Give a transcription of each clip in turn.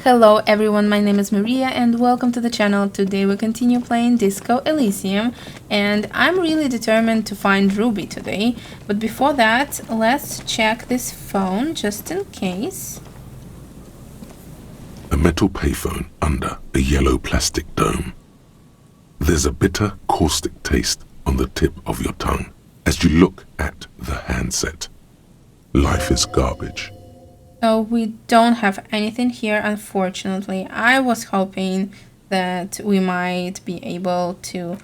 Hello everyone, my name is Maria and welcome to the channel. Today we continue playing Disco Elysium and I'm really determined to find Ruby today. But before that, let's check this phone just in case. A metal payphone under a yellow plastic dome. There's a bitter, caustic taste on the tip of your tongue as you look at the handset. Life is garbage. So we don't have anything here, unfortunately. I was hoping that we might be able to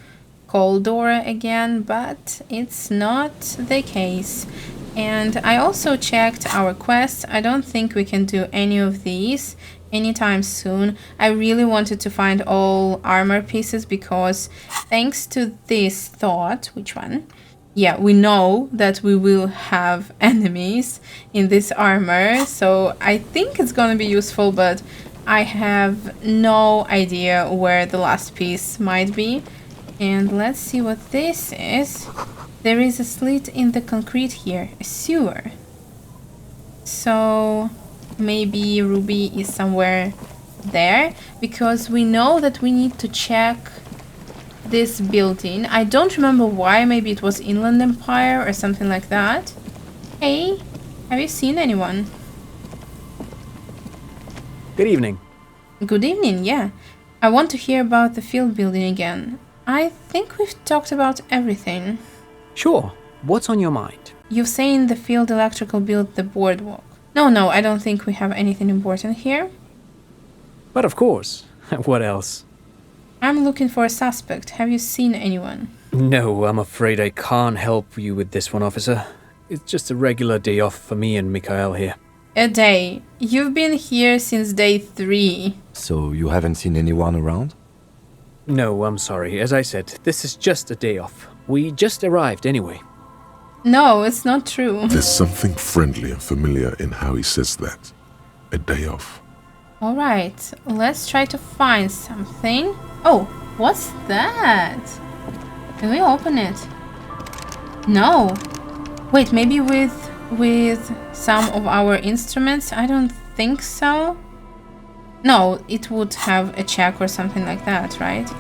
call Dora again, but it's not the case. And I also checked our quests. I don't think we can do any of these anytime soon. I really wanted to find all armor pieces because thanks to this thought, which one? Yeah, we know that we will have enemies in this armor, so I think it's gonna be useful, but I have no idea where the last piece might be. And let's see what this is. There is a slit in the concrete here, a sewer. So maybe Ruby is somewhere there, because we know that we need to check this building. I don't remember why. Maybe it was Inland Empire or something like that. Hey, have you seen anyone? Good evening. Good evening, yeah. I want to hear about the field building again. I think we've talked about everything. Sure. What's on your mind? You've saying the field electrical built the boardwalk. No, I don't think we have anything important here. But of course. What else? I'm looking for a suspect. Have you seen anyone? No, I'm afraid I can't help you with this one, officer. It's just a regular day off for me and Mikhail here. A day? You've been here since day 3. So you haven't seen anyone around? No, I'm sorry. As I said, this is just a day off. We just arrived anyway. No, it's not true. There's something friendly and familiar in how he says that. A day off. Alright, let's try to find something. Oh, what's that? Can we open it? No. Wait, maybe with some of our instruments? I don't think so. No, it would have a check or something like that, right?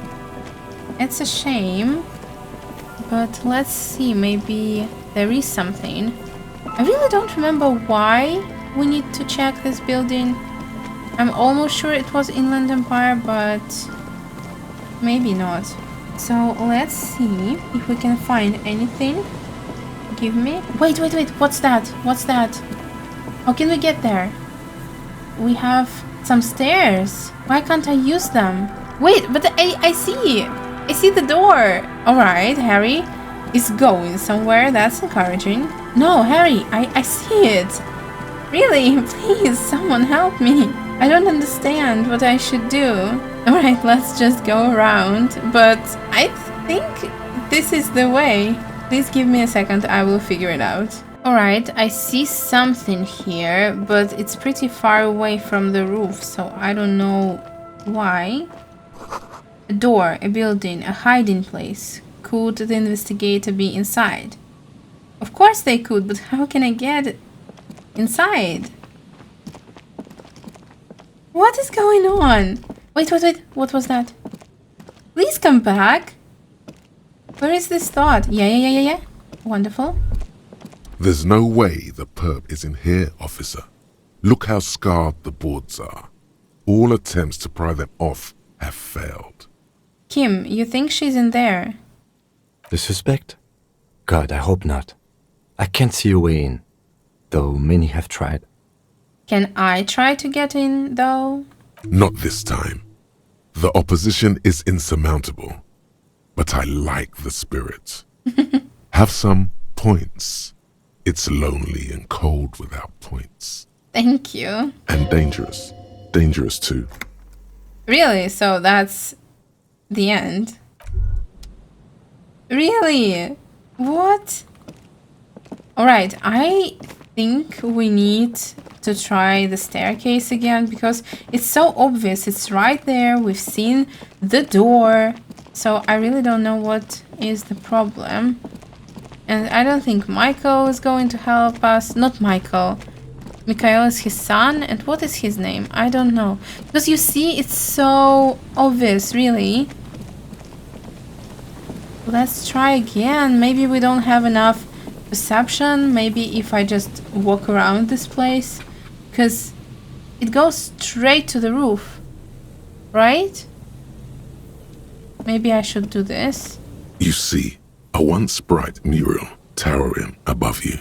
It's a shame. But let's see, maybe there is something. I really don't remember why we need to check this building. I'm almost sure it was Inland Empire, but maybe not. So let's see if we can find anything. Give me... Wait, what's that? What's that? How can we get there? We have some stairs. Why can't I use them? Wait, but I see the door. Alright, Harry is going somewhere. That's encouraging. No, Harry, I see it. Really? Please, someone help me. I don't understand what I should do. Alright, let's just go around. But I think this is the way. Please give me a second, I will figure it out. Alright, I see something here, but it's pretty far away from the roof, so I don't know why. A door, a building, a hiding place. Could the investigator be inside? Of course they could, but how can I get inside? What is going on? Wait, what was that? Please come back. Where is this thought? Yeah. Wonderful. There's no way the perp is in here, officer. Look how scarred the boards are. All attempts to pry them off have failed. Kim, you think she's in there? The suspect? God, I hope not. I can't see a way in, though many have tried. Can I try to get in, though? Not this time. The opposition is insurmountable. But I like the spirit. Have some points. It's lonely and cold without points. Thank you. And dangerous. Dangerous too. Really? So that's the end? Really? What? Alright, I think we need to try the staircase again because it's so obvious. It's right there. We've seen the door. So I really don't know what is the problem. And I don't think Michael is going to help us. Not Michael. Mikhail is his son, and what is his name? I don't know. Because you see, it's so obvious, really. Let's try again. Maybe we don't have enough perception. Maybe if I just walk around this place. Because it goes straight to the roof. Right? Maybe I should do this. You see a once bright mural towering above you.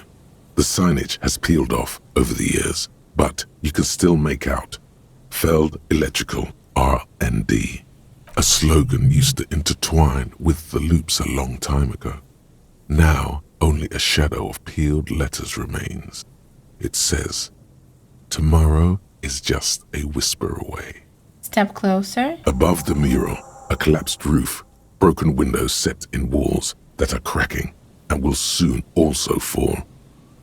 The signage has peeled off over the years, but you can still make out Feld Electrical R&D. A slogan used to intertwine with the loops a long time ago. Now, only a shadow of peeled letters remains. It says, "Tomorrow is just a whisper away." Step closer. Above the mural, a collapsed roof, broken windows set in walls that are cracking and will soon also fall,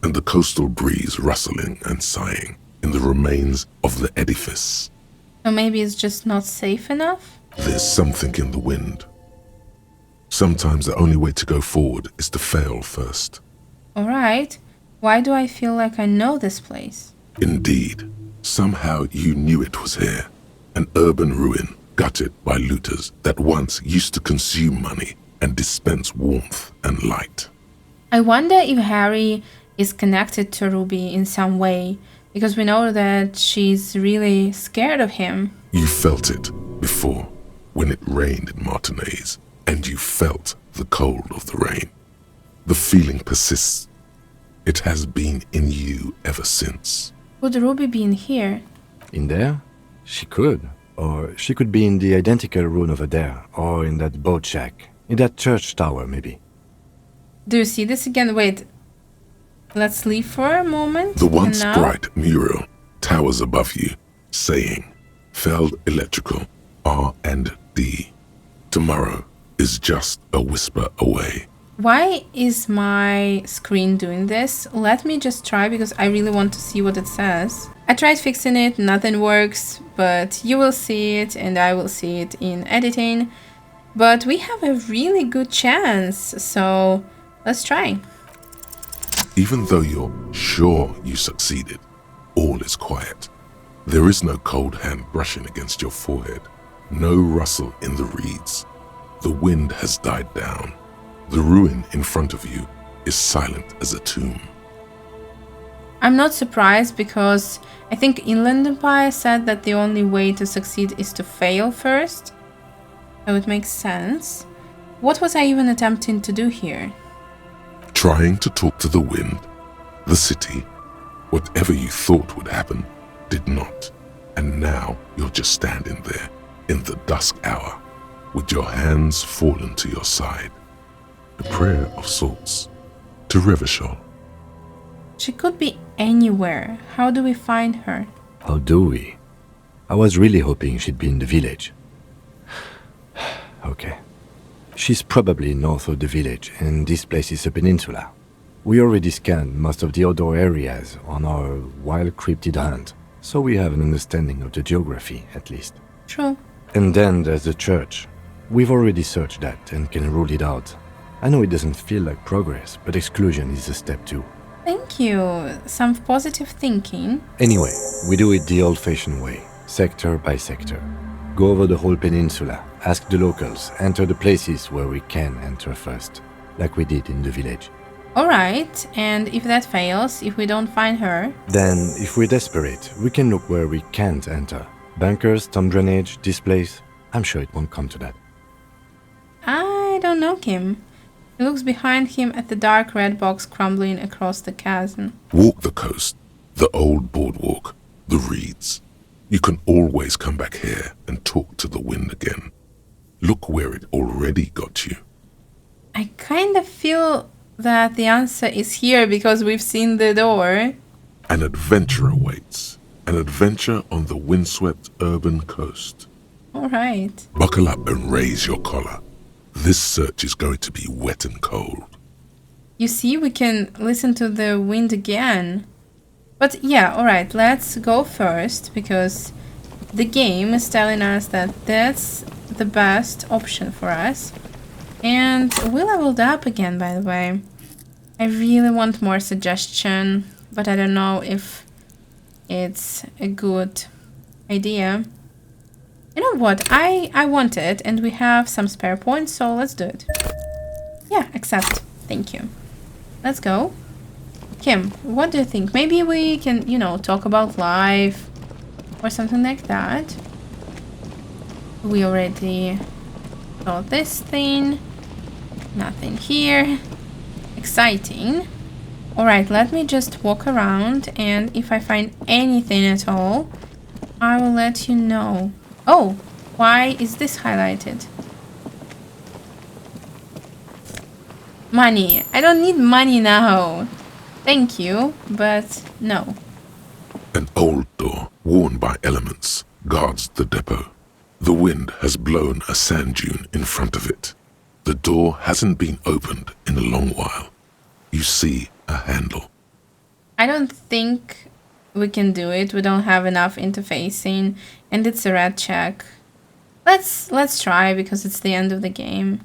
and the coastal breeze rustling and sighing in the remains of the edifice. So maybe it's just not safe enough? There's something in the wind. Sometimes the only way to go forward is to fail first. Alright. Why do I feel like I know this place? Indeed, somehow you knew it was here. An urban ruin gutted by looters that once used to consume money and dispense warmth and light. I wonder if Harry is connected to Ruby in some way, because we know that she's really scared of him. You felt it before when it rained in Martinez, and you felt the cold of the rain. The feeling persists. It has been in you ever since. Could Ruby be in here? In there? She could. Or she could be in the identical room over there, or in that boat shack. In that church tower, maybe. Do you see this again? Wait. Let's leave for a moment. The once and now- bright mural towers above you, saying, Feld Electrical R&D. Tomorrow is just a whisper away. Why is my screen doing this? Let me just try, because I really want to see what it says. I tried fixing it, nothing works, but you will see it and I will see it in editing. But we have a really good chance, so let's try. Even though you're sure you succeeded, all is quiet. There is no cold hand brushing against your forehead, no rustle in the reeds. The wind has died down. The ruin in front of you is silent as a tomb. I'm not surprised, because I think Inland Empire said that the only way to succeed is to fail first. So it makes sense. What was I even attempting to do here? Trying to talk to the wind, the city, whatever you thought would happen, did not. And now you're just standing there in the dusk hour, with your hands fallen to your side. A prayer of sorts to Revachol. She could be anywhere. How do we find her? How do we? I was really hoping she'd be in the village. Okay. She's probably north of the village, and this place is a peninsula. We already scanned most of the outdoor areas on our wild cryptid hunt, so we have an understanding of the geography, at least. True. And then there's the church. We've already searched that and can rule it out. I know it doesn't feel like progress, but exclusion is a step too. Thank you. Some positive thinking. Anyway, we do it the old-fashioned way, sector by sector. Go over the whole peninsula, ask the locals, enter the places where we can enter first, like we did in the village. Alright, and if that fails, if we don't find her? Then, if we're desperate, we can look where we can't enter. Bunkers, tomb drainage, this place. I'm sure it won't come to that. I don't know him. He looks behind him at the dark red box crumbling across the chasm. Walk the coast, the old boardwalk, the reeds. You can always come back here and talk to the wind again. Look where it already got you. I kind of feel that the answer is here, because we've seen the door. An adventure awaits. An adventure on the windswept urban coast. Alright. Buckle up and raise your collar. This search is going to be wet and cold. You see, we can listen to the wind again. But yeah, alright, let's go first, because the game is telling us that that's the best option for us. And we leveled up again, by the way. I really want more suggestion, but I don't know if it's a good idea. You know what? I want it, and we have some spare points, so let's do it. Yeah, accept. Thank you. Let's go. Kim, what do you think? Maybe we can, you know, talk about life or something like that. We already saw this thing. Nothing here. Exciting. Alright, let me just walk around, and if I find anything at all, I will let you know. Oh, why is this highlighted? Money. I don't need money now. Thank you, but no. An old door, worn by elements, guards the depot. The wind has blown a sand dune in front of it. The door hasn't been opened in a long while. You see a handle. I don't think we can do it. We don't have enough interfacing, and it's a red check. Let's try, because it's the end of the game.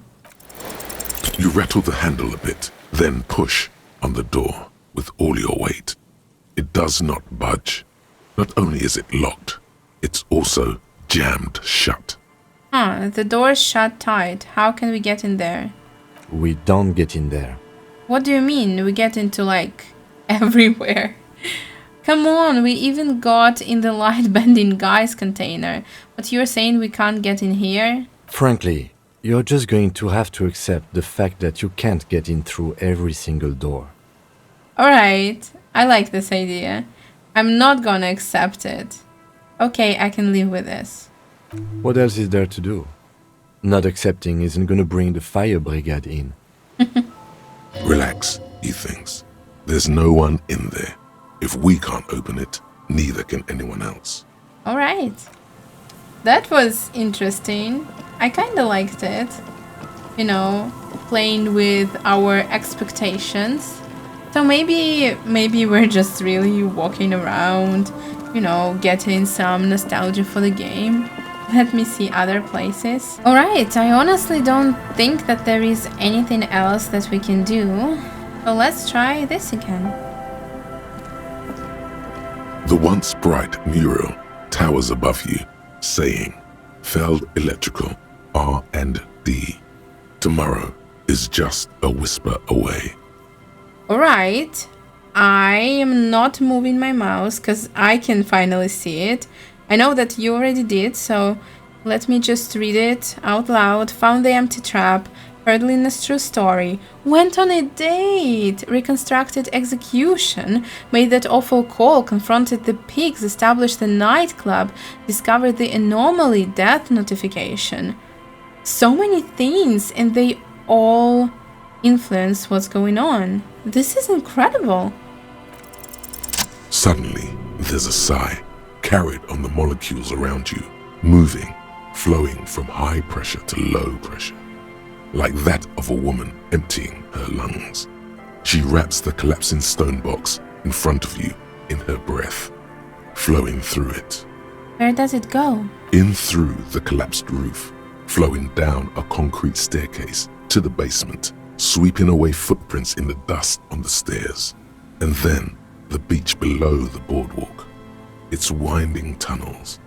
You rattle the handle a bit, then push on the door with all your weight. It does not budge. Not only is it locked, it's also jammed shut. Huh, the door is shut tight. How can we get in there? We don't get in there. What do you mean? We get into, like, everywhere. Come on, we even got in the light-bending guys container. But you're saying we can't get in here? Frankly, you're just going to have to accept the fact that you can't get in through every single door. Alright, I like this idea. I'm not gonna accept it. Okay, I can live with this. What else is there to do? Not accepting isn't gonna bring the fire brigade in. Relax, he thinks. There's no one in there. If we can't open it, neither can anyone else. Alright. That was interesting. I kinda liked it. You know, playing with our expectations. So maybe we're just really walking around, you know, getting some nostalgia for the game. Let me see other places. Alright, I honestly don't think that there is anything else that we can do. So let's try this again. The once bright mural towers above you, saying, Feld Electrical, R&D. Tomorrow is just a whisper away. Alright, I am not moving my mouse because I can finally see it. I know that you already did, so let me just read it out loud. Found the empty trap, heard Lina's true story, went on a date, reconstructed execution, made that awful call, confronted the pigs, established the nightclub, discovered the anomaly, death notification. So many things, and they all influence what's going on. This is incredible. Suddenly, there's a sigh, carried on the molecules around you, moving, flowing from high pressure to low pressure, like that of a woman emptying her lungs. She wraps the collapsing stone box in front of you in her breath, flowing through it. Where does it go? In through the collapsed roof, flowing down a concrete staircase to the basement, sweeping away footprints in the dust on the stairs, and then the beach below the boardwalk. Its winding tunnels,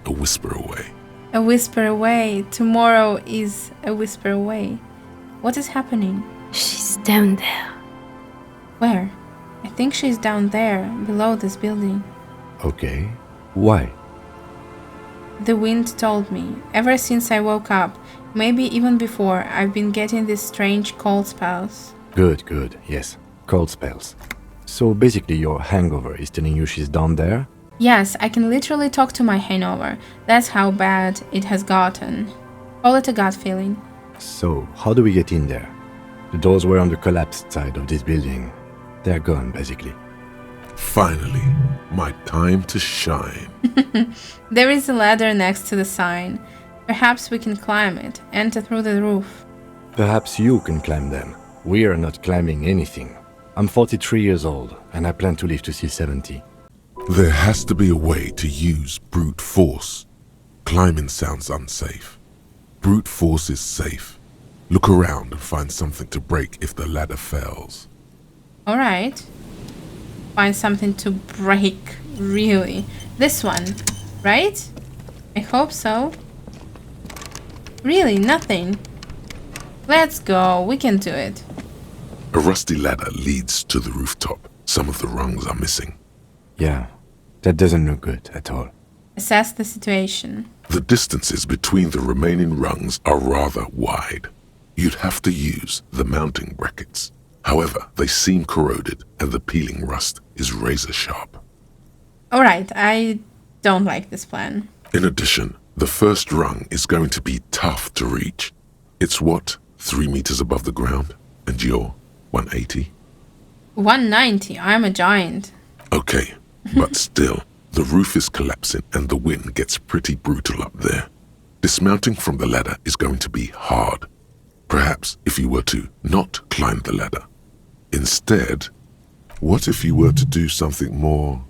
a whisper away. A whisper away. Tomorrow is a whisper away. What is happening? She's down there. Where? I think she's down there, below this building. Okay. Why? The wind told me. Ever since I woke up, maybe even before, I've been getting these strange cold spells. Good, yes. Cold spells. So basically your hangover is telling you she's down there? Yes, I can literally talk to my hangover. That's how bad it has gotten. Call it a gut feeling. So, how do we get in there? The doors were on the collapsed side of this building. They're gone, basically. Finally, my time to shine. There is a ladder next to the sign. Perhaps we can climb it, enter through the roof. Perhaps you can climb them. We are not climbing anything. I'm 43 years old, and I plan to live to see 70. There has to be a way to use brute force. Climbing sounds unsafe. Brute force is safe. Look around and find something to break if the ladder fails. Alright. Find something to break. Really? This one, right? I hope so. Really, nothing. Let's go, we can do it. A rusty ladder leads to the rooftop. Some of the rungs are missing. Yeah, that doesn't look good at all. Assess the situation. The distances between the remaining rungs are rather wide. You'd have to use the mounting brackets. However, they seem corroded and the peeling rust is razor sharp. Alright, I don't like this plan. In addition, the first rung is going to be tough to reach. It's what, 3 meters above the ground? And you're 180? 190, I'm a giant. Okay, but still, the roof is collapsing and the wind gets pretty brutal up there. Dismounting from the ladder is going to be hard. Perhaps if you were to not climb the ladder. Instead, what if you were to do something more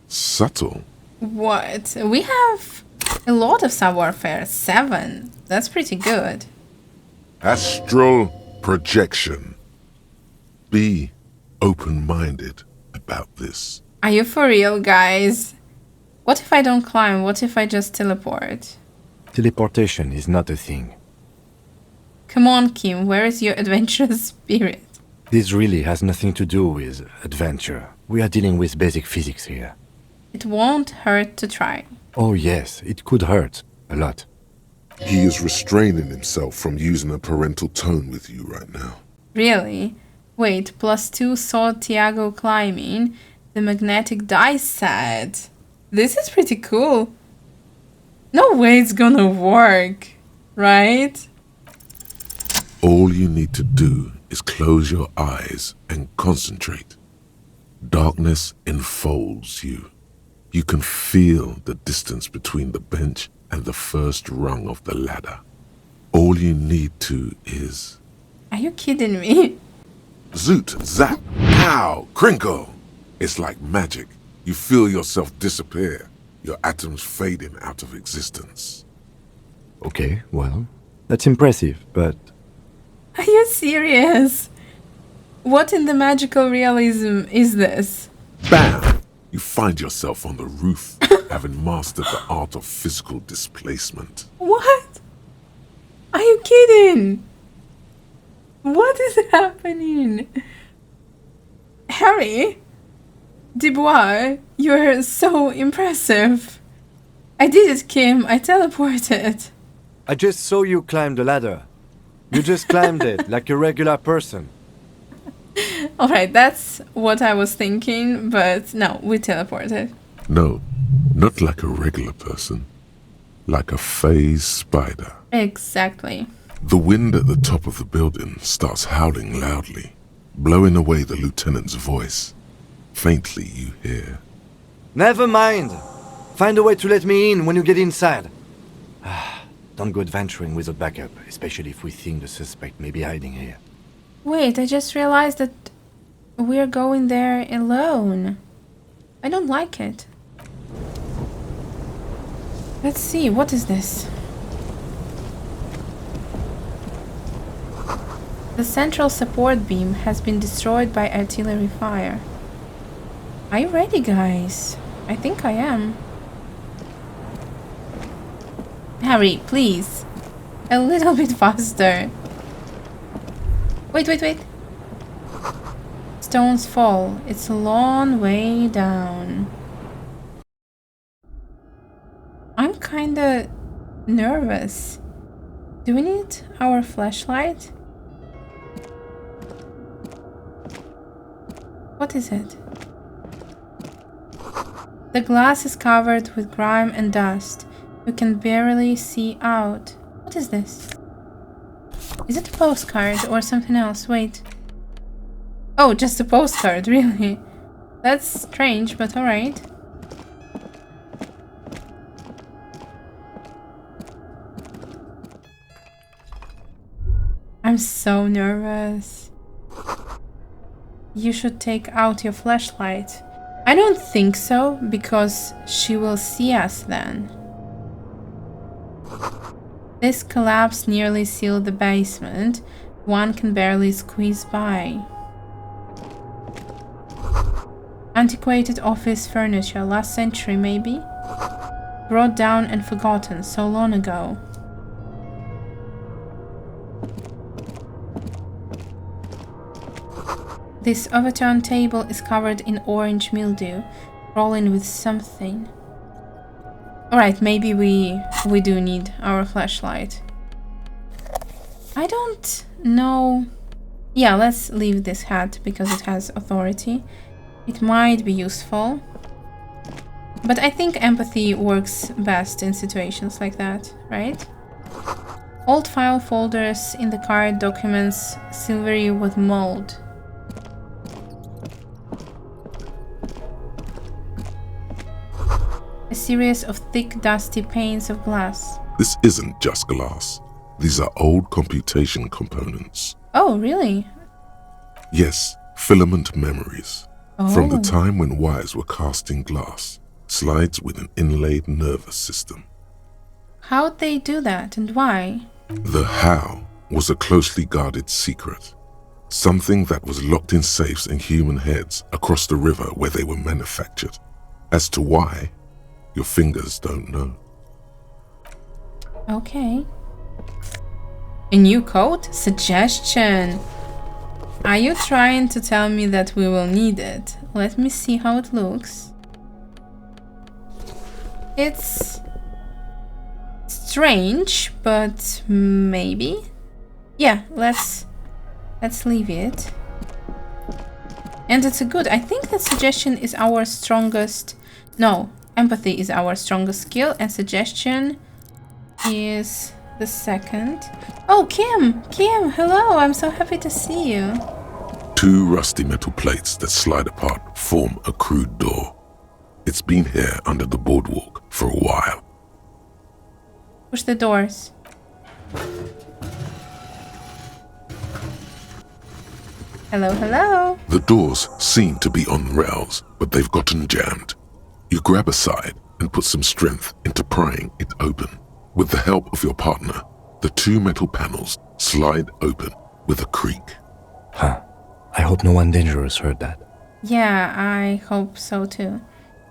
subtle? What? We have a lot of savoir faire. 7. That's pretty good. Astral projection. Be open-minded about this. Are you for real, guys? What if I don't climb? What if I just teleport? Teleportation is not a thing. Come on, Kim, where is your adventurous spirit? This really has nothing to do with adventure. We are dealing with basic physics here. It won't hurt to try. Oh yes, it could hurt. A lot. He is restraining himself from using a parental tone with you right now. Really? Wait, +2 saw Tiago climbing. The magnetic dice set. This is pretty cool. No way it's gonna work, right? All you need to do is close your eyes and concentrate. Darkness enfolds you. You can feel the distance between the bench and the first rung of the ladder. All you need to is... Are you kidding me? Zoot, zap, pow, crinkle. It's like magic. You feel yourself disappear, your atoms fading out of existence. Okay, well, that's impressive, but Are you serious? What in the magical realism is this? Bam! You find yourself on the roof, having mastered the art of physical displacement. What? Are you kidding? What is happening? Harry? Dubois, you're so impressive. I did it, Kim. I teleported. I just saw you climb the ladder. You just climbed it like a regular person. Alright, that's what I was thinking, but no, we teleported. No, not like a regular person. Like a phase spider. Exactly. The wind at the top of the building starts howling loudly, blowing away the lieutenant's voice. Faintly you hear, Never mind. Find a way to let me in when you get inside. Don't go adventuring without backup, especially if we think the suspect may be hiding here. Wait, I just realized that we're going there alone. I don't like it. Let's see, what is this? The central support beam has been destroyed by artillery fire. Are you ready, guys? I think I am. Harry, please. A little bit faster. Wait, wait, wait. Stones fall. It's a long way down. I'm kinda nervous. Do we need our flashlight? What is it? The glass is covered with grime and dust. You can barely see out. What is this? Is it a postcard or something else? Wait. Oh, just a postcard, really? That's strange, but alright. I'm so nervous. You should take out your flashlight. I don't think so, because she will see us then. This collapse nearly sealed the basement. One can barely squeeze by. Antiquated office furniture, last century maybe? Brought down and forgotten so long ago. This overturned table is covered in orange mildew, rolling with something. Alright, maybe we do need our flashlight. I don't know. Yeah, let's leave this hat because it has authority. It might be useful. But I think empathy works best in situations like that, right? Old file folders in the card, documents silvery with mold. A series of thick, dusty panes of glass. This isn't just glass. These are old computation components. Oh, really? Yes, filament memories. Oh. From the time when wires were cast in glass. Slides with an inlaid nervous system. How'd they do that and why? The how was a closely guarded secret. Something that was locked in safes in human heads across the river where they were manufactured. As to why, your fingers don't know. Okay. A new code? Suggestion. Are you trying to tell me that we will need it? Let me see how it looks. It's strange, but maybe. Yeah, let's leave it. And it's a good. I think that suggestion is our strongest. No, empathy is our strongest skill, and suggestion is the second. Oh, Kim, hello. I'm so happy to see you. Two rusty metal plates that slide apart form a crude door. It's been here under the boardwalk for a while. Push the doors. Hello. The doors seem to be on rails, but they've gotten jammed. You grab a side and put some strength into prying it open. With the help of your partner, the two metal panels slide open with a creak. Huh. I hope no one dangerous heard that. Yeah, I hope so too.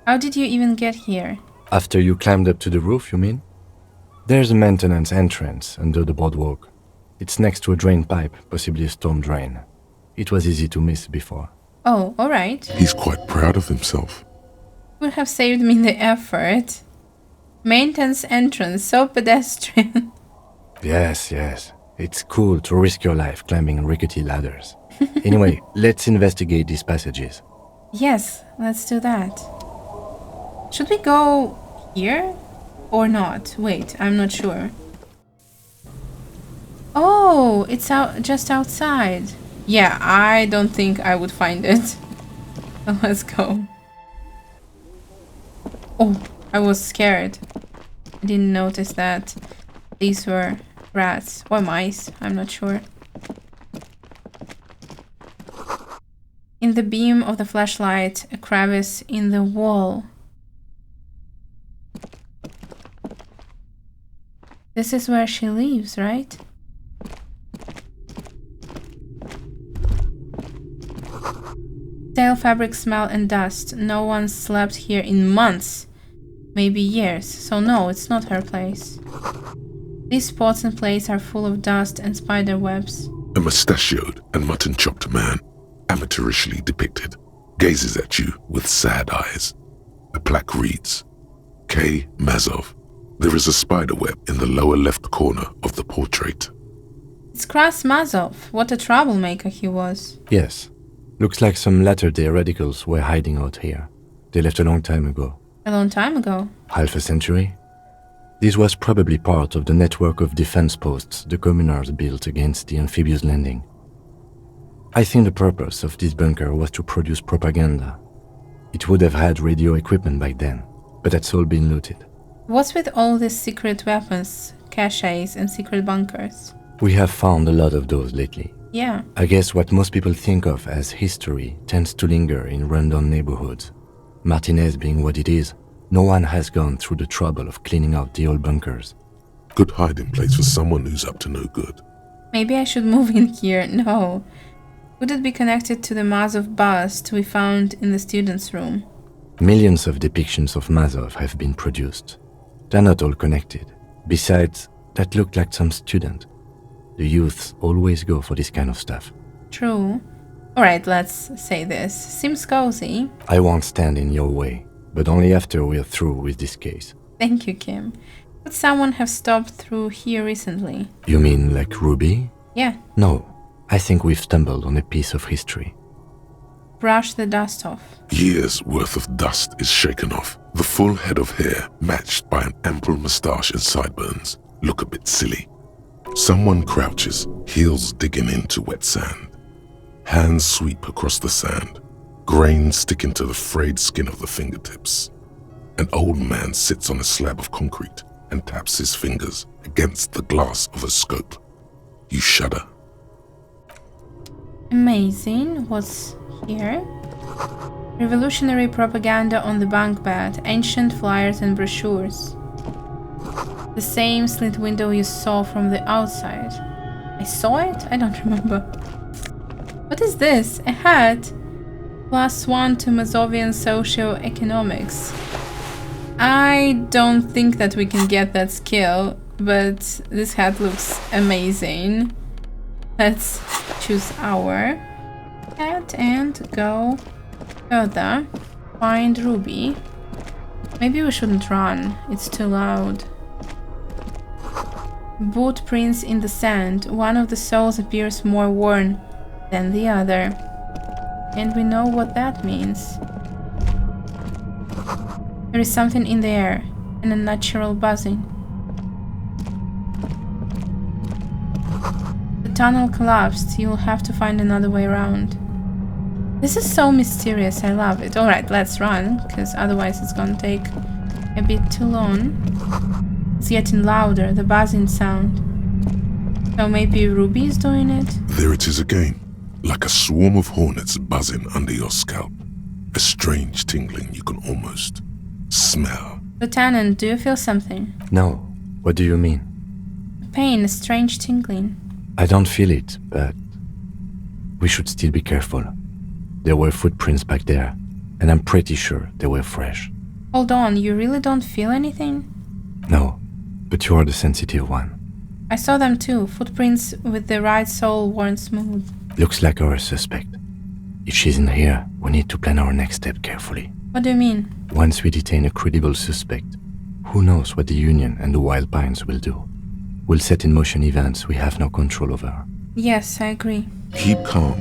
How did you even get here? After you climbed up to the roof, you mean? There's a maintenance entrance under the boardwalk. It's next to a drain pipe, possibly a storm drain. It was easy to miss before. Oh, alright. He's quite proud of himself. Would have saved me the effort. Maintenance entrance, so pedestrian. Yes. It's cool to risk your life climbing rickety ladders. Anyway, let's investigate these passages. Yes, let's do that. Should we go here or not? Wait, I'm not sure. Oh, it's just outside. Yeah, I don't think I would find it. So let's go. Oh, I was scared. I didn't notice that these were rats or mice. I'm not sure. In the beam of the flashlight, a crevice in the wall. This is where she lives, right? Stale fabric smell and dust. No one slept here in months. Maybe years. So no, it's not her place. These pots and plates are full of dust and spider webs. A mustachioed and mutton-chopped man, amateurishly depicted, gazes at you with sad eyes. A plaque reads, K. Mazov. There is a spider web in the lower left corner of the portrait. It's Kras Mazov. What a troublemaker he was. Yes. Looks like some latter-day radicals were hiding out here. They left a long time ago. A long time ago? Half a century? This was probably part of the network of defense posts the communards built against the amphibious landing. I think the purpose of this bunker was to produce propaganda. It would have had radio equipment back then, but that's all been looted. What's with all these secret weapons, caches, and secret bunkers? We have found a lot of those lately. Yeah. I guess what most people think of as history tends to linger in rundown neighborhoods. Martinez being what it is, no one has gone through the trouble of cleaning out the old bunkers. Good hiding place for someone who's up to no good. Maybe I should move in here. No. Could it be connected to the Mazov bust we found in the students' room? Millions of depictions of Mazov have been produced. They're not all connected. Besides, that looked like some student. The youths always go for this kind of stuff. True. Alright, let's say this. Seems cozy. I won't stand in your way, but only after we're through with this case. Thank you, Kim. Could someone have stopped through here recently? You mean like Ruby? Yeah. No, I think we've stumbled on a piece of history. Brush the dust off. Years' worth of dust is shaken off. The full head of hair, matched by an ample moustache and sideburns, look a bit silly. Someone crouches, heels digging into wet sand. Hands sweep across the sand, grains sticking to the frayed skin of the fingertips. An old man sits on a slab of concrete and taps his fingers against the glass of a scope. You shudder. Amazing. What's here? Revolutionary propaganda on the bunk bed, ancient flyers and brochures. The same slit window you saw from the outside. I saw it? I don't remember. What is this? A hat? +1 to Mazovian socio-economics. I don't think that we can get that skill, but this hat looks amazing. Let's choose our hat and go further. Find Ruby. Maybe we shouldn't run, it's too loud. Boot prints in the sand. One of the soles appears more worn than the other. And we know what that means. There is something in the air, and a natural buzzing. The tunnel collapsed. You'll have to find another way around. This is so mysterious. I love it. Alright, let's run, because otherwise it's gonna take a bit too long. It's getting louder, the buzzing sound. So maybe Ruby is doing it? There it is again, like a swarm of hornets buzzing under your scalp. A strange tingling you can almost smell. Lieutenant, do you feel something? No, what do you mean? Pain, a strange tingling. I don't feel it, but we should still be careful. There were footprints back there, and I'm pretty sure they were fresh. Hold on, you really don't feel anything? No, but you are the sensitive one. I saw them too, footprints with the right sole worn smooth. Looks like our suspect. If she's in here, we need to plan our next step carefully. What do you mean? Once we detain a credible suspect, who knows what the Union and the Wild Pines will do? We'll set in motion events we have no control over. Yes, I agree. Keep calm.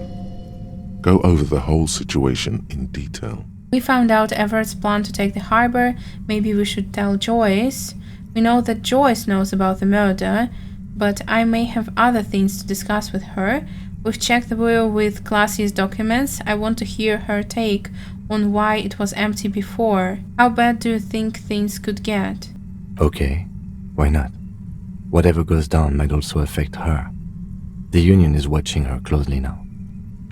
Go over the whole situation in detail. We found out Everett's plan to take the harbor. Maybe we should tell Joyce. We know that Joyce knows about the murder, but I may have other things to discuss with her. We've checked the bureau with Classie's documents. I want to hear her take on why it was empty before. How bad do you think things could get? Okay, why not? Whatever goes down might also affect her. The Union is watching her closely now.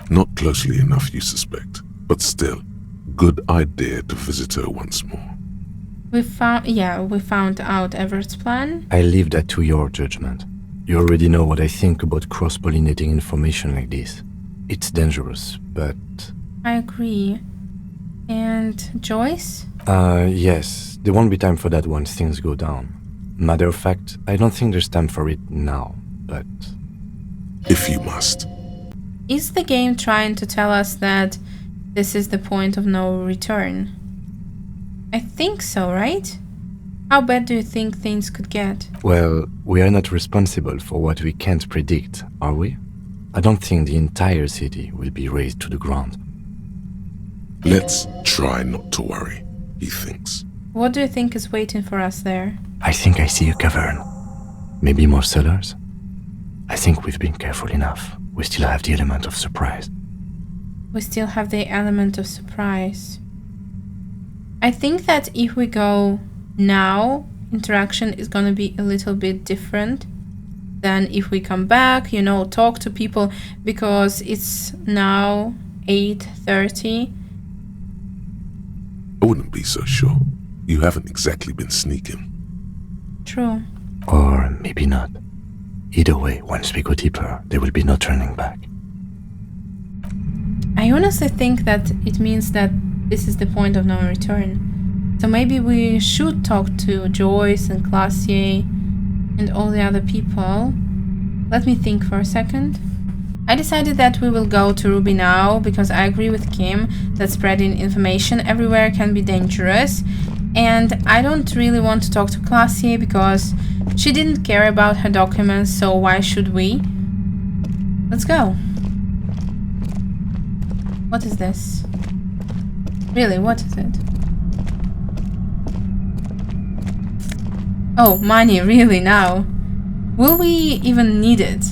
Not closely enough, you suspect, but still, good idea to visit her once more. We found out Everett's plan. I leave that to your judgment. You already know what I think about cross-pollinating information like this. It's dangerous, but... I agree. And Joyce? Yes, there won't be time for that once things go down. Matter of fact, I don't think there's time for it now, but... If you must. Is the game trying to tell us that this is the point of no return? I think so, right? How bad do you think things could get? Well, we are not responsible for what we can't predict, are we? I don't think the entire city will be razed to the ground. Let's try not to worry, he thinks. What do you think is waiting for us there? I think I see a cavern. Maybe more cellars? I think we've been careful enough. We still have the element of surprise. We still have the element of surprise. I think that if we go now, interaction is gonna be a little bit different than if we come back, you know, talk to people, because it's now 8:30. I wouldn't be so sure. You haven't exactly been sneaking. True. Or maybe not. Either way, once we go deeper, there will be no turning back. I honestly think that it means that this is the point of no return. So maybe we should talk to Joyce and Classier and all the other people. Let me think for a second. I decided that we will go to Ruby now because I agree with Kim that spreading information everywhere can be dangerous, and I don't really want to talk to Classier because she didn't care about her documents, so why should we? Let's go. What is this? Really, what is it? Oh, money, really, now? Will we even need it?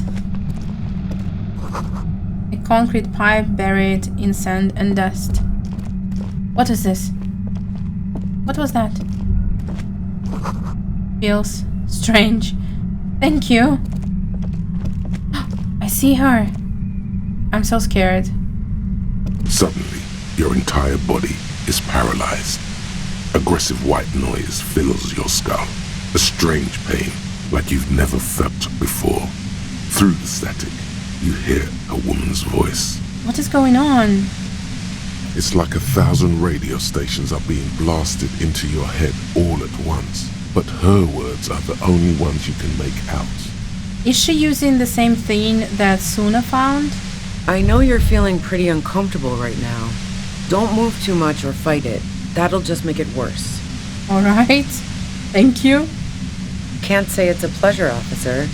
A concrete pipe buried in sand and dust. What is this? What was that? Feels strange. Thank you. I see her. I'm so scared. Suddenly, your entire body is paralyzed. Aggressive white noise fills your skull. A strange pain, like you've never felt before. Through the static, you hear a woman's voice. What is going on? It's like 1,000 radio stations are being blasted into your head all at once. But her words are the only ones you can make out. Is she using the same thing that Suna found? I know you're feeling pretty uncomfortable right now. Don't move too much or fight it. That'll just make it worse. Alright. Thank you. Can't say it's a pleasure, officer.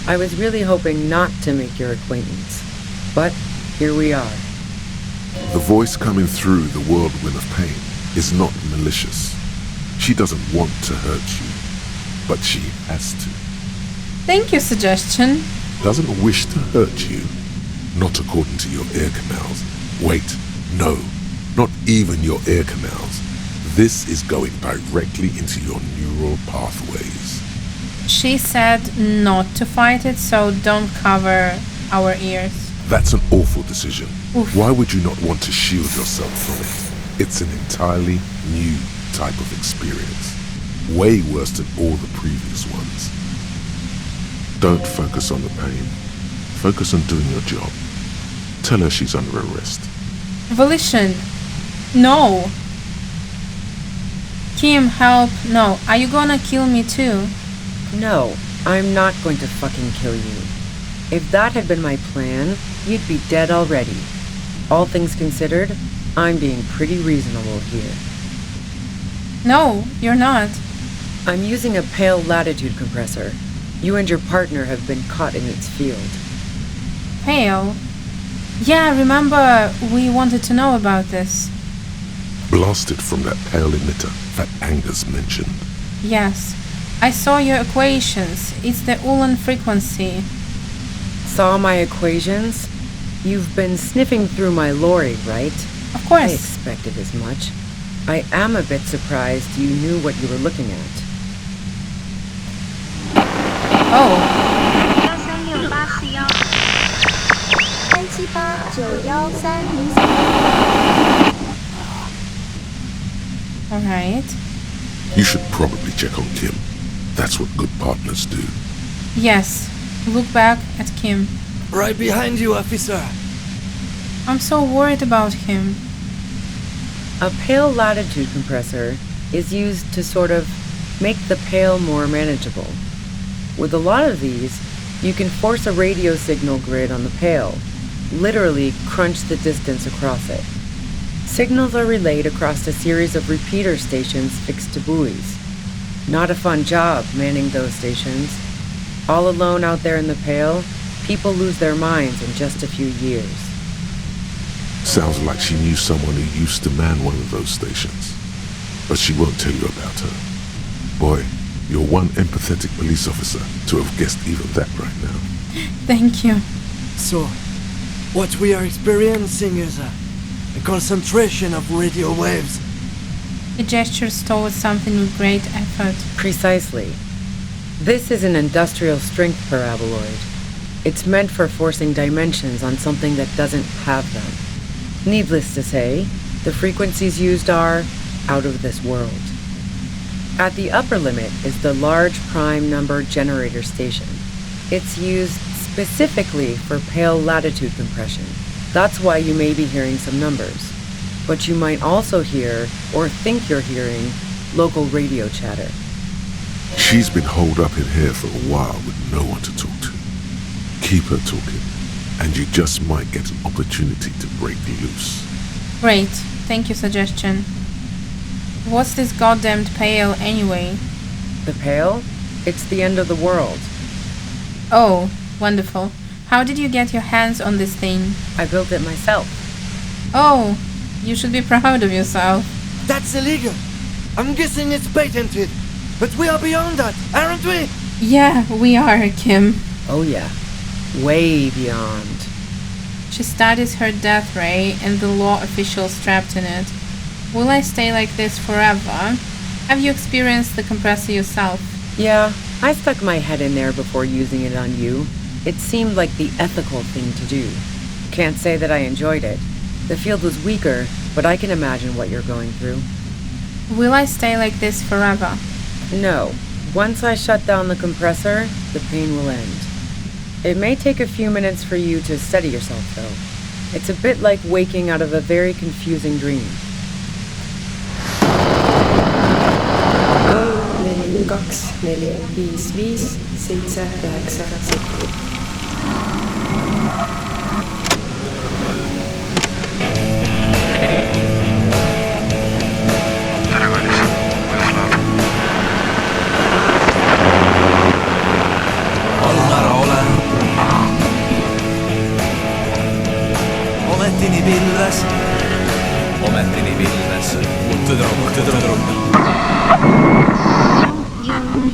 I was really hoping not to make your acquaintance. But here we are. The voice coming through the whirlwind of pain is not malicious. She doesn't want to hurt you, but she has to. Thank you, suggestion. Doesn't wish to hurt you, not according to your ear canals. Wait, no, not even your ear canals. This is going directly into your neural pathways. She said not to fight it, so don't cover our ears. That's an awful decision. Oof. Why would you not want to shield yourself from it? It's an entirely new type of experience. Way worse than all the previous ones. Don't focus on the pain. Focus on doing your job. Tell her she's under arrest. Volition. No. Kim, help. No. Are you gonna kill me too? No, I'm not going to fucking kill you. If that had been my plan, you'd be dead already. All things considered, I'm being pretty reasonable here. No, you're not. I'm using a pale latitude compressor. You and your partner have been caught in its field. Pale? Yeah, remember we wanted to know about this. Blasted from that pale emitter that Angus mentioned. Yes. I saw your equations. It's the Ulan frequency. Saw my equations? You've been sniffing through my lorry, right? Of I course. expected as much. I am a bit surprised you knew what you were looking at. Oh. Alright. You should probably check on Kim. That's what good partners do. Yes. Look back at Kim. Right behind you, officer. I'm so worried about him. A pale latitude compressor is used to sort of make the pale more manageable. With a lot of these, you can force a radio signal grid on the pale, literally crunch the distance across it. Signals are relayed across a series of repeater stations fixed to buoys. Not a fun job manning those stations. All alone out there in the pale, people lose their minds in just a few years. Sounds like she knew someone who used to man one of those stations. But she won't tell you about her. Boy, you're one empathetic police officer to have guessed even that right now. Thank you. So, what we are experiencing is a concentration of radio waves. He gestures towards something with great effort. Precisely. This is an industrial strength paraboloid. It's meant for forcing dimensions on something that doesn't have them. Needless to say, the frequencies used are out of this world. At the upper limit is the large prime number generator station. It's used specifically for pale latitude compression. That's why you may be hearing some numbers. But you might also hear, or think you're hearing, local radio chatter. She's been holed up in here for a while with no one to talk to. Keep her talking, and you just might get an opportunity to break loose. Great, thank you suggestion. What's this goddamned pail anyway? The pail? It's the end of the world. Oh, wonderful. How did you get your hands on this thing? I built it myself. Oh, you should be proud of yourself. That's illegal. I'm guessing it's patented. But we are beyond that, aren't we? Yeah, we are, Kim. Oh yeah. Way beyond. She studies her death ray and the law officials trapped in it. Will I stay like this forever? Have you experienced the compressor yourself? Yeah, I stuck my head in there before using it on you. It seemed like the ethical thing to do. Can't say that I enjoyed it. The field was weaker, but I can imagine what you're going through. Will I stay like this forever? No. Once I shut down the compressor, the pain will end. It may take a few minutes for you to steady yourself, though. It's a bit like waking out of a very confusing dream.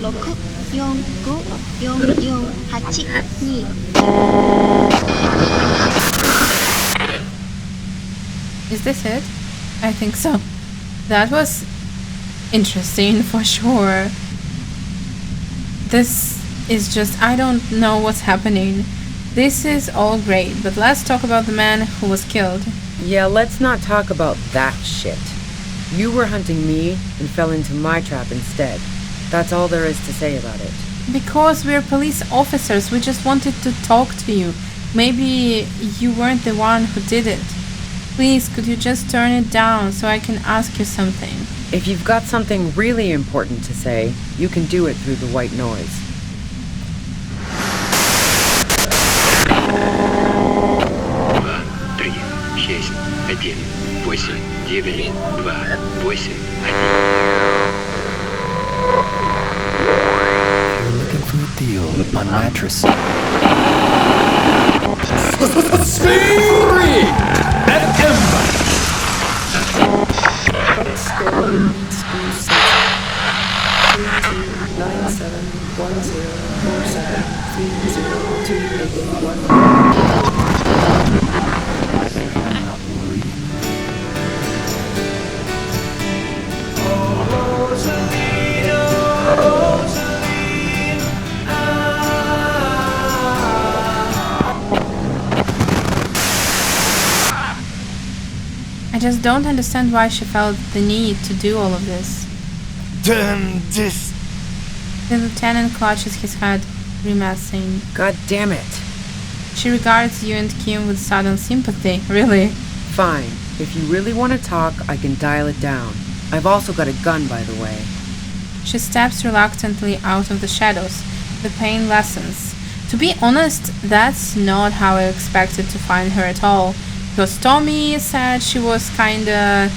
446444842 Is this it? I think so. That was interesting for sure. This is just, I don't know what's happening. This is all great, but let's talk about the man who was killed. Yeah, let's not talk about that shit. You were hunting me and fell into my trap instead. That's all there is to say about it. Because we're police officers, we just wanted to talk to you. Maybe you weren't the one who did it. Please, could you just turn it down so I can ask you something? If you've got something really important to say, you can do it through the white noise. You're looking for a deal on mattress. I just don't understand why she felt the need to do all of this. Damn this! The lieutenant clutches his head, grimacing. God damn it. She regards you and Kim with sudden sympathy, really. Fine. If you really want to talk, I can dial it down. I've also got a gun, by the way. She steps reluctantly out of the shadows. The pain lessens. To be honest, that's not how I expected to find her at all. Because Tommy said she was kinda,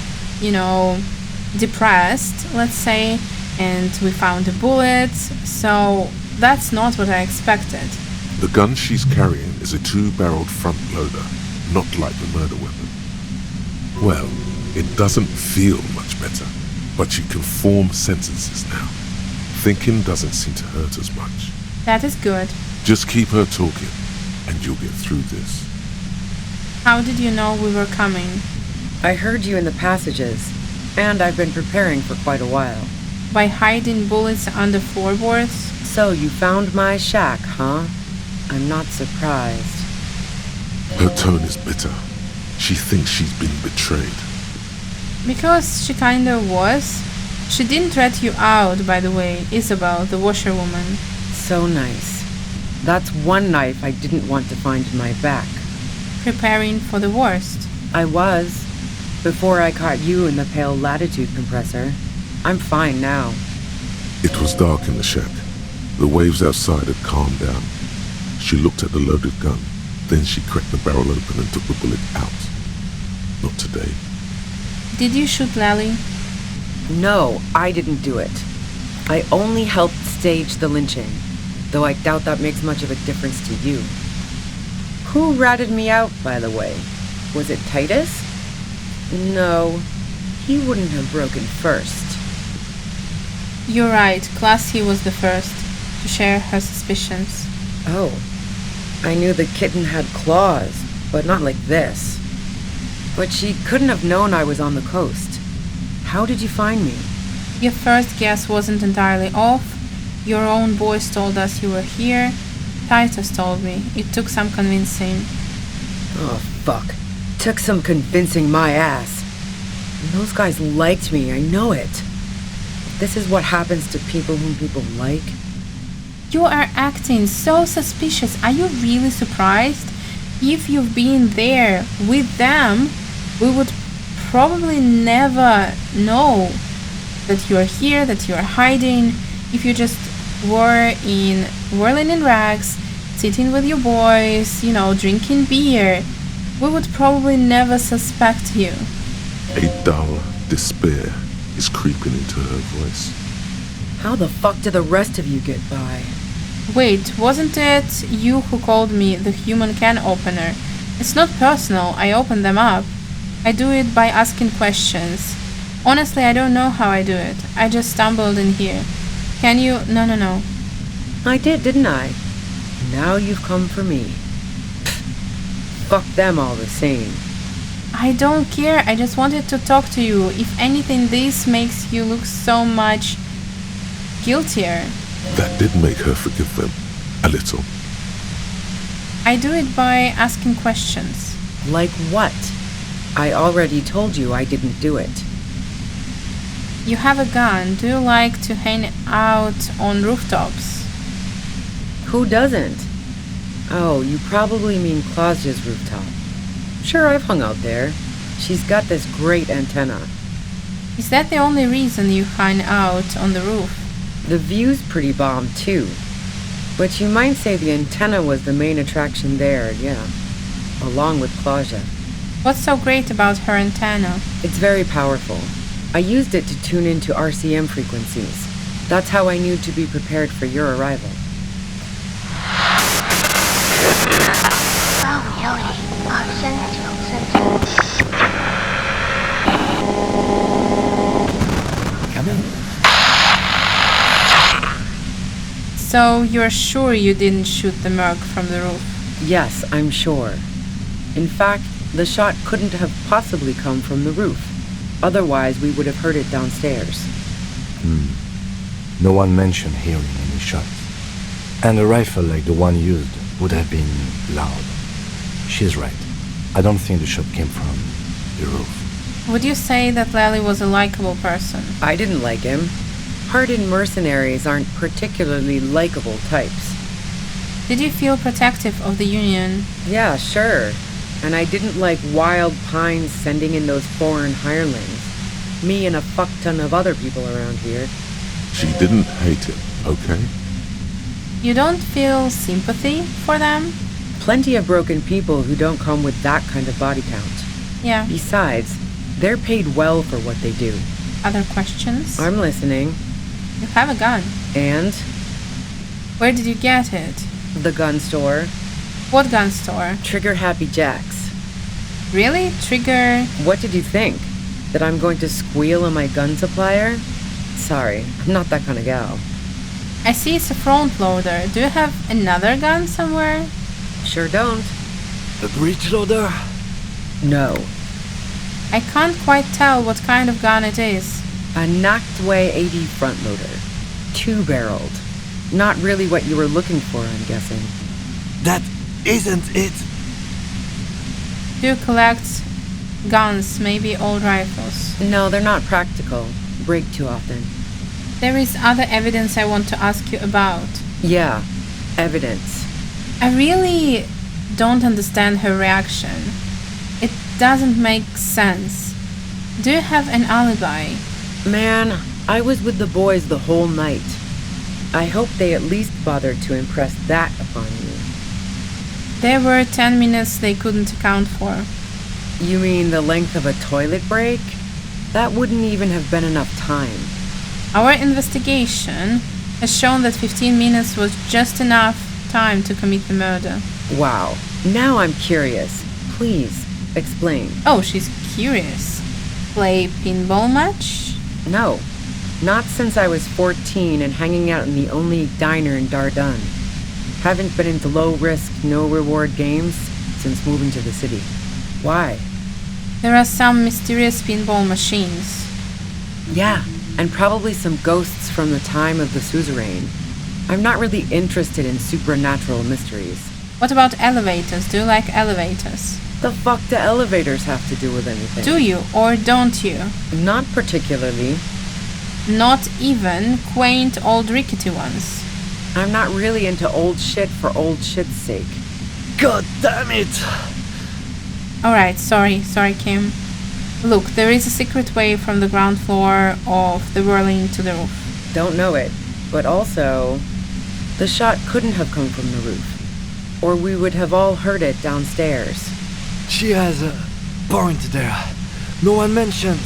depressed, let's say, and we found a bullet, so that's not what I expected. The gun she's carrying is a two-barreled front loader, not like the murder weapon. Well, it doesn't feel much better, but she can form sentences now. Thinking doesn't seem to hurt as much. That is good. Just keep her talking, and you'll get through this. How did you know we were coming? I heard you in the passages, and I've been preparing for quite a while. By hiding bullets under floorboards? So you found my shack, huh? I'm not surprised. Her tone is bitter. She thinks she's been betrayed. Because she kinda was. She didn't rat you out, by the way, Isabel, the washerwoman. So nice. That's one knife I didn't want to find in my back. preparing for the worst. I was, before I caught you in the pale latitude compressor. I'm fine now. It was dark in the shack. The waves outside had calmed down. She looked at the loaded gun. Then she cracked the barrel open and took the bullet out. Not today. Did you shoot Lally? No, I didn't do it. I only helped stage the lynching, though I doubt that makes much of a difference to you. Who ratted me out, by the way? Was it Titus? No, he wouldn't have broken first. You're right, Classy was the first to share her suspicions. Oh, I knew the kitten had claws, but not like this. But she couldn't have known I was on the coast. How did you find me? Your first guess wasn't entirely off. Your own boys told us you were here. Titus told me. It took some convincing. Oh, fuck. Took some convincing my ass. And those guys liked me, I know it. This is what happens to people whom people like. You are acting so suspicious. Are you really surprised? If you've been there with them, we would probably never know that you're here, that you're hiding. If you just were whirling in rags, sitting with your boys, drinking beer, we would probably never suspect you. A dull despair is creeping into her voice. How the fuck did the rest of you get by? Wait, wasn't it you who called me the human can opener? It's not personal, I open them up. I do it by asking questions. Honestly, I don't know how I do it. I just stumbled in here. Can you? No. I did, didn't I? Now you've come for me. Fuck them all the same. I don't care, I just wanted to talk to you. If anything, this makes you look so much guiltier. That did make her forgive them. A little. I do it by asking questions. Like what? I already told you I didn't do it. You have a gun. Do you like to hang out on rooftops? Who doesn't? Oh, you probably mean Klausja's rooftop. Sure, I've hung out there. She's got this great antenna. Is that the only reason you hang out on the roof? The view's pretty bomb, too. But you might say the antenna was the main attraction there, yeah. Along with Klausja. What's so great about her antenna? It's very powerful. I used it to tune into RCM frequencies. That's how I knew to be prepared for your arrival. Come in. So you're sure you didn't shoot the merc from the roof? Yes, I'm sure. In fact, the shot couldn't have possibly come from the roof. Otherwise, we would have heard it downstairs. No one mentioned hearing any shots. And a rifle like the one used would have been loud. She's right. I don't think the shot came from the roof. Would you say that Lally was a likable person? I didn't like him. Hardened mercenaries aren't particularly likable types. Did you feel protective of the Union? Yeah, sure. And I didn't like Wild Pines sending in those foreign hirelings. Me and a fuck ton of other people around here. She didn't hate him, okay? You don't feel sympathy for them? Plenty of broken people who don't come with that kind of body count. Yeah. Besides, they're paid well for what they do. Other questions? I'm listening. You have a gun. And? Where did you get it? The gun store. What gun store? Trigger Happy Jacks. Really? Trigger? What did you think? That I'm going to squeal on my gun supplier? Sorry, I'm not that kind of gal. I see it's a front loader. Do you have another gun somewhere? Sure don't. A breech loader? No. I can't quite tell what kind of gun it is. A Nachtway 80 front loader. 2-barreled. Not really what you were looking for, I'm guessing. That isn't it. Do you collect guns, maybe old rifles? No, they're not practical. Break too often. There is other evidence I want to ask you about. Yeah, evidence. I really don't understand her reaction. It doesn't make sense. Do you have an alibi? Man, I was with the boys the whole night. I hope they at least bothered to impress that upon you. There were 10 minutes they couldn't account for. You mean the length of a toilet break? That wouldn't even have been enough time. Our investigation has shown that 15 minutes was just enough time to commit the murder. Wow. Now I'm curious. Please, explain. Oh, she's curious. Play pinball match? No. Not since I was 14 and hanging out in the only diner in Dardun. Haven't been into low-risk, no-reward games since moving to the city. Why? There are some mysterious pinball machines. Yeah, and probably some ghosts from the time of the suzerain. I'm not really interested in supernatural mysteries. What about elevators? Do you like elevators? The fuck do elevators have to do with anything? Do you or don't you? Not particularly. Not even quaint old rickety ones. I'm not really into old shit for old shit's sake. God damn it! Alright, sorry, Kim. Look, there is a secret way from the ground floor of the whirling to the roof. Don't know it, but also, the shot couldn't have come from the roof, or we would have all heard it downstairs. She has a point there. No one mentioned.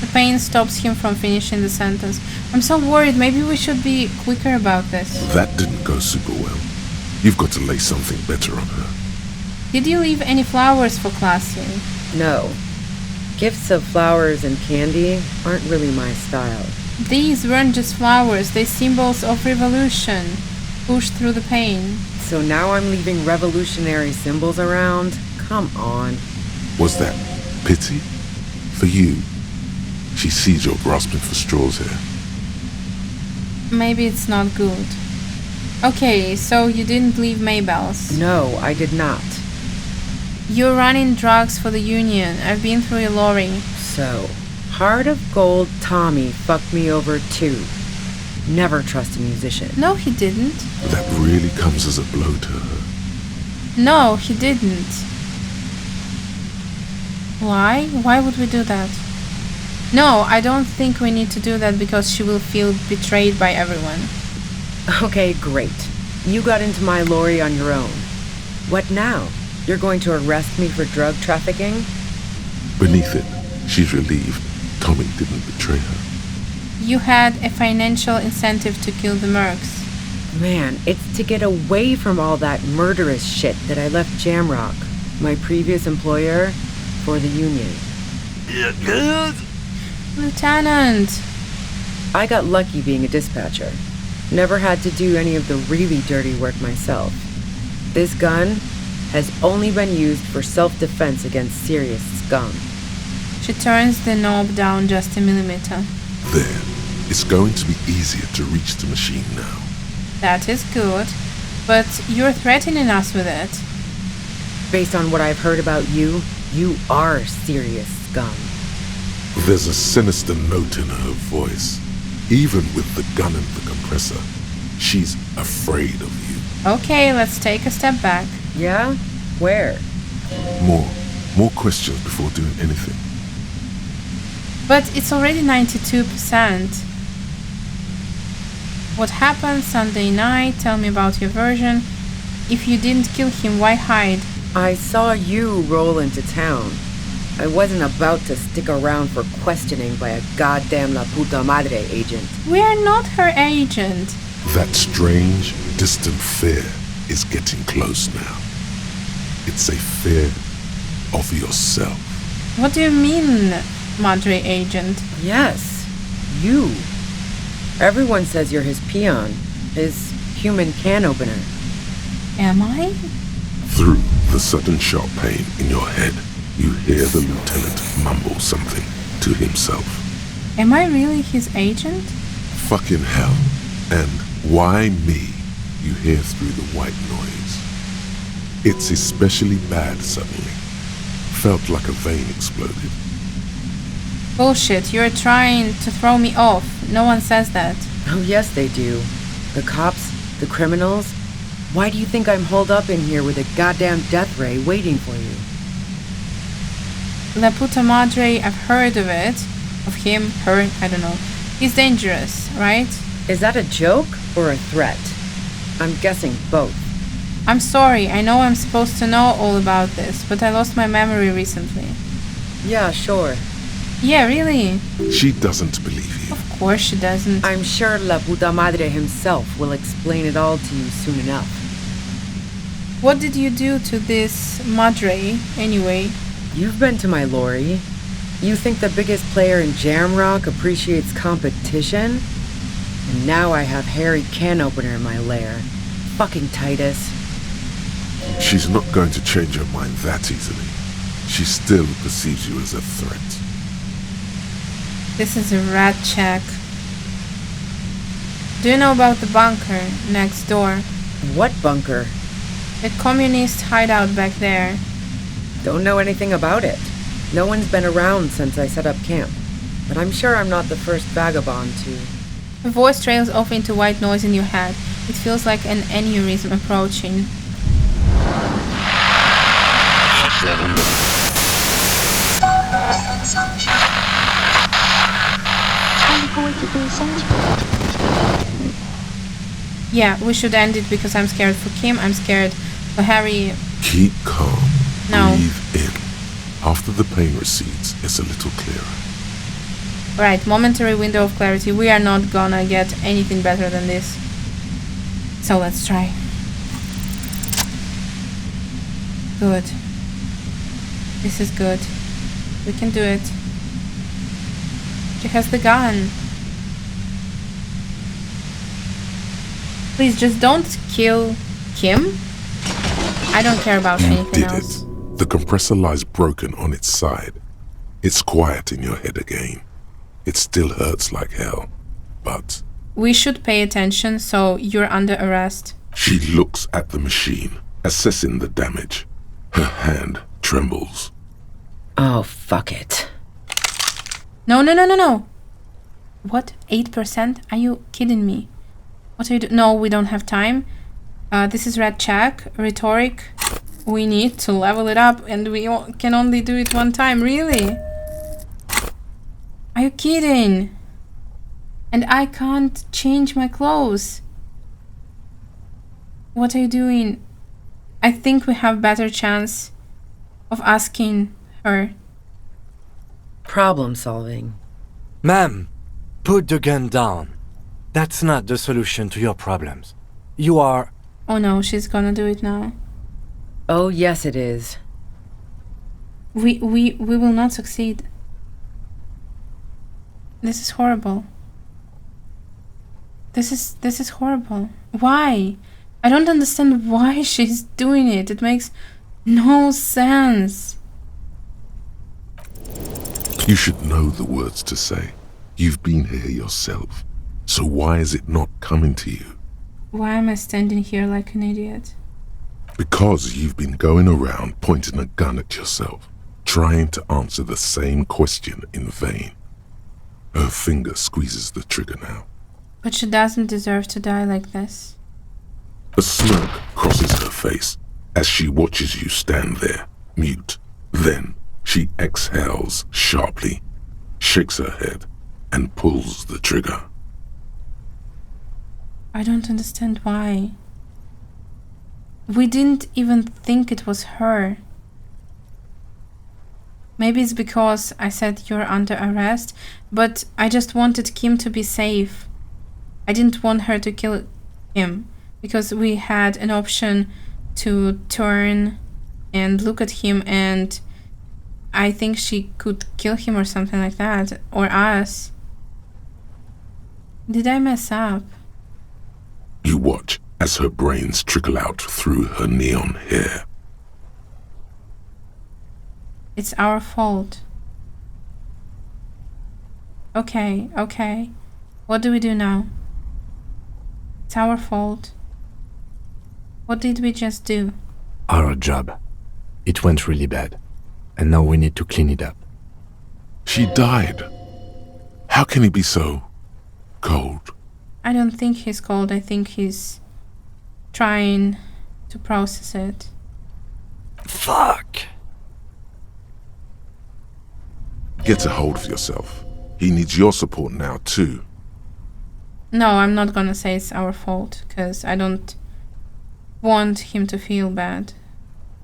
The pain stops him from finishing the sentence. I'm so worried, maybe we should be quicker about this. That didn't go super well. You've got to lay something better on her. Did you leave any flowers for Classy? No. Gifts of flowers and candy aren't really my style. These weren't just flowers, they're symbols of revolution. Push through the pain. So now I'm leaving revolutionary symbols around? Come on. Was that pity? For you? She sees you're grasping for straws here. Maybe it's not good. Okay, so you didn't leave Maybell's. No, I did not. You're running drugs for the union. I've been through your lorry. So, Heart of Gold Tommy fucked me over too. Never trust a musician. No, he didn't. That really comes as a blow to her. No, he didn't. Why? Why would we do that? No, I don't think we need to do that because she will feel betrayed by everyone. Okay, great. You got into my lorry on your own. What now? You're going to arrest me for drug trafficking? Beneath it, she's relieved Tommy didn't betray her. You had a financial incentive to kill the mercs. Man, it's to get away from all that murderous shit that I left Jamrock, my previous employer, for the union. Lieutenant! I got lucky being a dispatcher. Never had to do any of the really dirty work myself. This gun has only been used for self-defense against serious scum. She turns the knob down just a millimeter. There. It's going to be easier to reach the machine now. That is good, but you're threatening us with it. Based on what I've heard about you, you are serious scum. There's a sinister note in her voice. Even with the gun and the compressor, she's afraid of you. Okay, let's take a step back. Yeah? Where? More questions before doing anything. But it's already 92%. What happened Sunday night? Tell me about your version. If you didn't kill him, why hide? I saw you roll into town. I wasn't about to stick around for questioning by a goddamn La Puta Madre agent. We are not her agent. That strange, distant fear is getting close now. It's a fear of yourself. What do you mean, Madre agent? Yes, you. Everyone says you're his peon, his human can opener. Am I? Through the sudden sharp pain in your head, you hear the lieutenant mumble something to himself. Am I really his agent? Fucking hell. And why me? You hear through the white noise. It's especially bad suddenly. Felt like a vein exploded. Bullshit, you're trying to throw me off. No one says that. Oh yes, they do. The cops, the criminals, Why do you think I'm holed up in here with a goddamn death ray waiting for you? La puta madre, I've heard of it. Of him, her, I don't know. He's dangerous, right? Is that a joke or a threat? I'm guessing both. I'm sorry, I know I'm supposed to know all about this, but I lost my memory recently. Yeah, sure. Yeah, really? She doesn't believe you. Of course she doesn't. I'm sure La Puta Madre himself will explain it all to you soon enough. What did you do to this madre, anyway? You've been to my lorry. You think the biggest player in Jamrock appreciates competition? And now I have Harry Can Opener in my lair. Fucking Titus. She's not going to change her mind that easily. She still perceives you as a threat. This is a rat check. Do you know about the bunker next door? What bunker? The communist hideout back there. Don't know anything about it. No one's been around since I set up camp. But I'm sure I'm not the first vagabond to... A voice trails off into white noise in your head. It feels like an aneurysm approaching. Yeah, we should end it because I'm scared for Kim, I'm scared for Harry. Keep calm. No. Breathe in. After the pain recedes, it's a little clearer. Right, momentary window of clarity. We are not gonna get anything better than this. So let's try. Good. This is good. We can do it. She has the gun. Please just don't kill Kim. I don't care about anything else. It. The compressor lies broken on its side. It's quiet in your head again. It still hurts like hell, but... We should pay attention, so you're under arrest. She looks at the machine, assessing the damage. Her hand trembles. Oh, fuck it. No, no, no, no, no. What? 8%? Are you kidding me? What are you doing? No, we don't have time. This is red check. Rhetoric. We need to level it up, and we can only do it one time. Really? Are you kidding? And I can't change my clothes. What are you doing? I think we have better chance of asking her. Problem solving. Ma'am, put the gun down. That's not the solution to your problems. You are... Oh no, she's gonna do it now. Oh, yes it is. We will not succeed. This is horrible. This is horrible. Why? I don't understand why she's doing it. It makes no sense. You should know the words to say. You've been here yourself. So why is it not coming to you? Why am I standing here like an idiot? Because you've been going around pointing a gun at yourself, trying to answer the same question in vain. Her finger squeezes the trigger now. But she doesn't deserve to die like this. A smirk crosses her face as she watches you stand there, mute. Then she exhales sharply, shakes her head, and pulls the trigger. I don't understand why. We didn't even think it was her. Maybe it's because I said you're under arrest, but I just wanted Kim to be safe. I didn't want her to kill him, because we had an option to turn and look at him, and I think she could kill him or something like that, or us. Did I mess up? You watch as her brains trickle out through her neon hair. It's our fault. Okay, okay. What do we do now? It's our fault. What did we just do? Our job. It went really bad. And now we need to clean it up. She died. How can he be so cold? I don't think he's cold. I think he's trying to process it. Fuck! Get a hold of yourself. He needs your support now, too. No, I'm not gonna say it's our fault, because I don't want him to feel bad.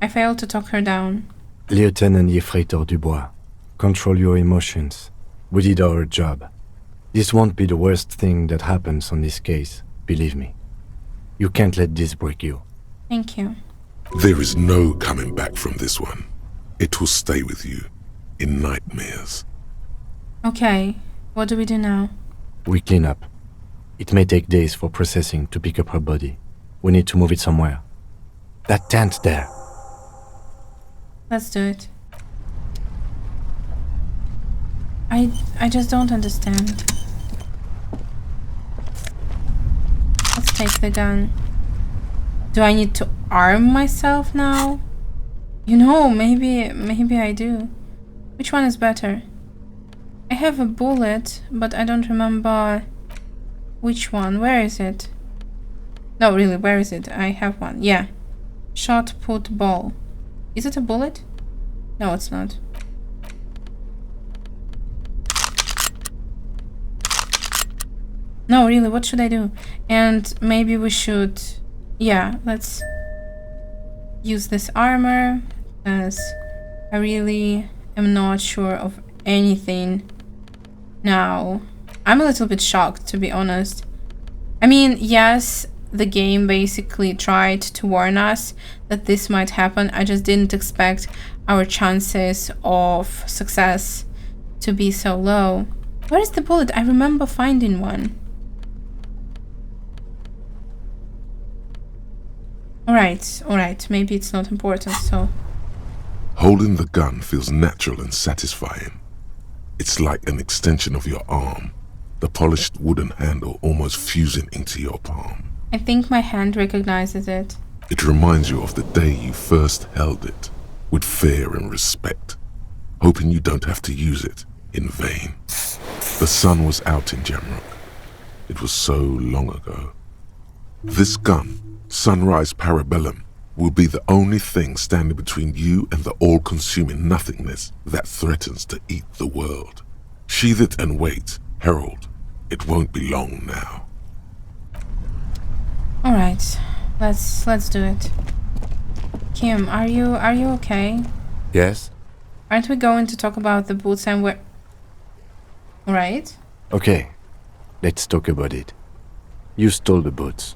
I failed to talk her down. Lieutenant Ep.38 Dubois, control your emotions. We did our job. This won't be the worst thing that happens on this case, believe me. You can't let this break you. Thank you. There is no coming back from this one. It will stay with you in nightmares. Okay, what do we do now? We clean up. It may take days for processing to pick up her body. We need to move it somewhere. That tent there. Let's do it. I just don't understand. Let's take the gun. Do I need to arm myself now? You know, maybe I do. Which one is better? I have a bullet, but I don't remember which one. Where is it? No, really, where is it? I have one. Yeah. Shot put ball. Is it a bullet? No, it's not. No, really, what should I do? And maybe we should... Yeah, let's use this armor, as I really am not sure of anything now. I'm a little bit shocked, to be honest. I mean, yes, the game basically tried to warn us that this might happen. I just didn't expect our chances of success to be so low. Where is the bullet? I remember finding one. Alright, maybe it's not important, so... Holding the gun feels natural and satisfying. It's like an extension of your arm, the polished wooden handle almost fusing into your palm. I think my hand recognizes it. It reminds you of the day you first held it, with fear and respect, hoping you don't have to use it in vain. The sun was out in Jamrock. It was so long ago. This gun, Sunrise Parabellum, will be the only thing standing between you and the all-consuming nothingness that threatens to eat the world. Sheathe it and wait, Herald. It won't be long now. Alright, let's do it. Kim, are you okay? Yes? Aren't we going to talk about the boots and where... Alright? Okay, let's talk about it. You stole the boots.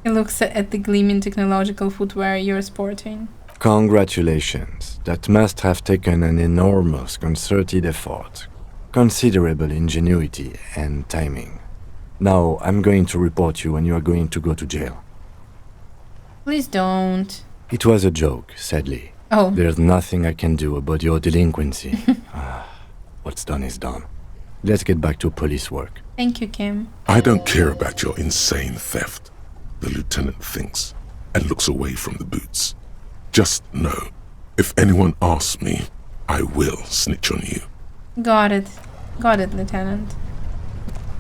He looks at the gleaming technological footwear you're sporting. Congratulations. That must have taken an enormous concerted effort, considerable ingenuity and timing. Now I'm going to report you and you are going to go to jail. Please don't. It was a joke, sadly. Oh. There's nothing I can do about your delinquency. What's done is done. Let's get back to police work. Thank you, Kim. I don't care about your insane theft, the lieutenant thinks, and looks away from the boots. Just know, if anyone asks me, I will snitch on you. Got it, Lieutenant.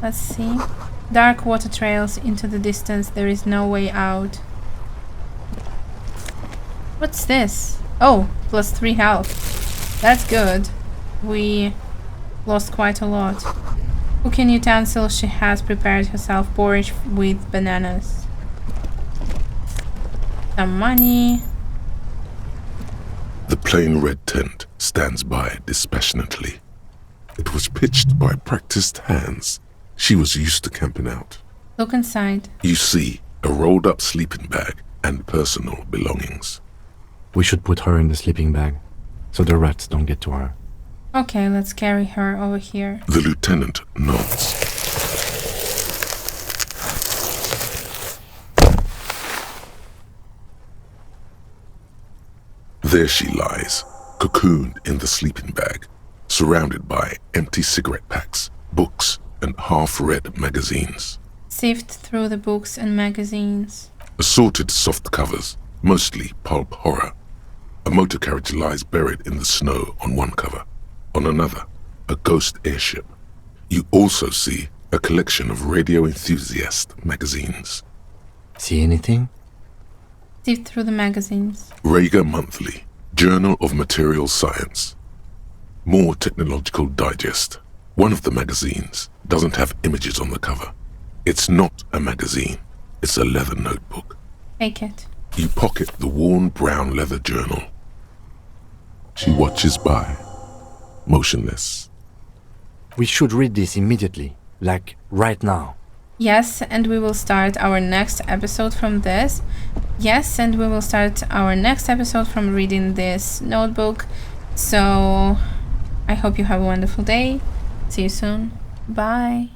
Let's see. Dark water trails into the distance. There is no way out. What's this? Oh, +3 health. That's good. We lost quite a lot. Cooking utensil. She has prepared herself porridge with bananas. Some money. The plain red tent stands by dispassionately. It was pitched by practiced hands. She was used to camping out. Look inside. You see a rolled-up sleeping bag and personal belongings. We should put her in the sleeping bag, so the rats don't get to her. Okay, let's carry her over here. The lieutenant nods. There she lies, cocooned in the sleeping bag, surrounded by empty cigarette packs, books, and half-read magazines. Sift through the books and magazines. Assorted soft covers, mostly pulp horror. A motor carriage lies buried in the snow on one cover. On another, a ghost airship. You also see a collection of radio enthusiast magazines. See anything? Sift through the magazines. Rager Monthly, Journal of Materials Science. More Technological Digest. One of the magazines doesn't have images on the cover. It's not a magazine, it's a leather notebook. Take it. You pocket the worn brown leather journal. She watches by, motionless. We should read this immediately, like right now. Yes, and we will start our next episode from this. Yes, and we will start our next episode from reading this notebook. So, I hope you have a wonderful day. See you soon. Bye.